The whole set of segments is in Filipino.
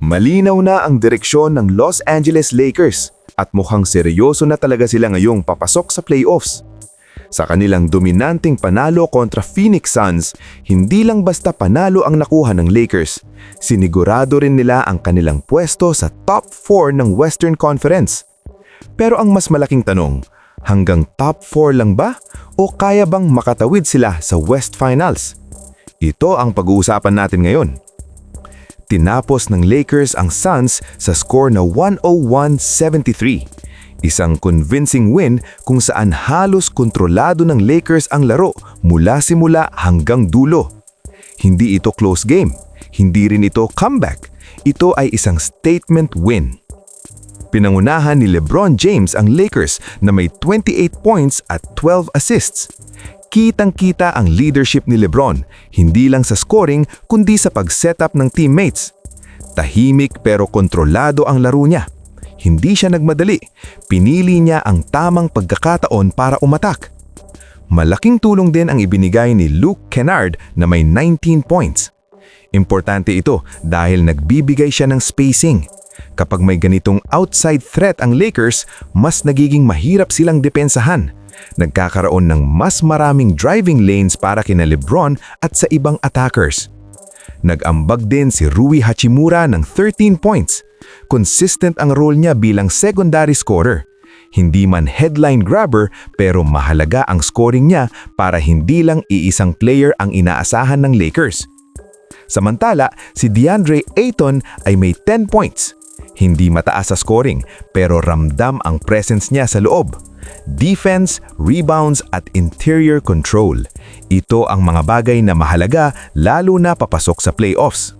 Malinaw na ang direksyon ng Los Angeles Lakers at mukhang seryoso na talaga sila ngayong papasok sa playoffs. Sa kanilang dominanting panalo kontra Phoenix Suns, hindi lang basta panalo ang nakuha ng Lakers, sinigurado rin nila ang kanilang pwesto sa top 4 ng Western Conference. Pero ang mas malaking tanong, hanggang top 4 lang ba o kaya bang makatawid sila sa West Finals? Ito ang pag-uusapan natin ngayon. Tinapos ng Lakers ang Suns sa score na 101-73. Isang convincing win kung saan halos kontrolado ng Lakers ang laro mula simula hanggang dulo. Hindi ito close game, hindi rin ito comeback. Ito ay isang statement win. Pinangunahan ni LeBron James ang Lakers na may 28 points at 12 assists. Kitang-kita ang leadership ni LeBron, hindi lang sa scoring kundi sa pag-setup ng teammates. Tahimik pero kontrolado ang laro niya. Hindi siya nagmadali, pinili niya ang tamang pagkakataon para umatak. Malaking tulong din ang ibinigay ni Luke Kennard na may 19 points. Importante ito dahil nagbibigay siya ng spacing. Kapag may ganitong outside threat ang Lakers, mas nagiging mahirap silang depensahan. Nagkakaroon ng mas maraming driving lanes para kina LeBron at sa ibang attackers. Nag-ambag din si Rui Hachimura ng 13 points. Consistent ang role niya bilang secondary scorer. Hindi man headline grabber pero mahalaga ang scoring niya para hindi lang iisang player ang inaasahan ng Lakers. Samantala, si DeAndre Ayton ay may 10 points. Hindi mataas sa scoring pero ramdam ang presence niya sa loob. Defense, rebounds at interior control. Ito ang mga bagay na mahalaga lalo na papasok sa playoffs.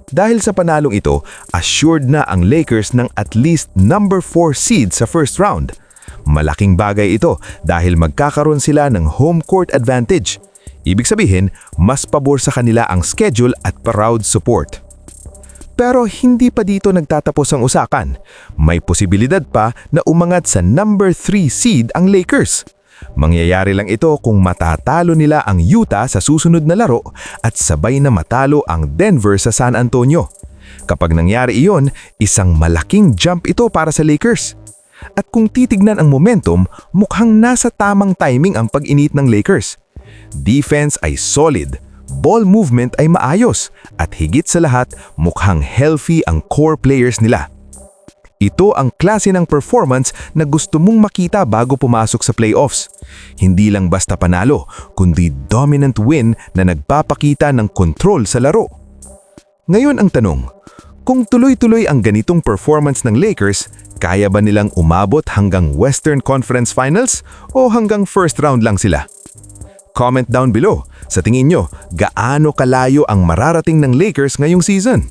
Dahil sa panalong ito, assured na ang Lakers ng at least number 4 seed sa first round. Malaking bagay ito dahil magkakaroon sila ng home court advantage. Ibig sabihin, mas pabor sa kanila ang schedule at crowd support. Pero hindi pa dito nagtatapos ang usapan. May posibilidad pa na umangat sa number 3 seed ang Lakers. Mangyayari lang ito kung matatalo nila ang Utah sa susunod na laro at sabay na matalo ang Denver sa San Antonio. Kapag nangyari iyon, isang malaking jump ito para sa Lakers. At kung titignan ang momentum, mukhang nasa tamang timing ang pag-init ng Lakers. Defense ay solid. Ball movement ay maayos at higit sa lahat mukhang healthy ang core players nila. Ito ang klase ng performance na gusto mong makita bago pumasok sa playoffs. Hindi lang basta panalo, kundi dominant win na nagpapakita ng control sa laro. Ngayon ang tanong, kung tuloy-tuloy ang ganitong performance ng Lakers, kaya ba nilang umabot hanggang Western Conference Finals o hanggang first round lang sila? Comment down below. Sa tingin nyo, gaano kalayo ang mararating ng Lakers ngayong season?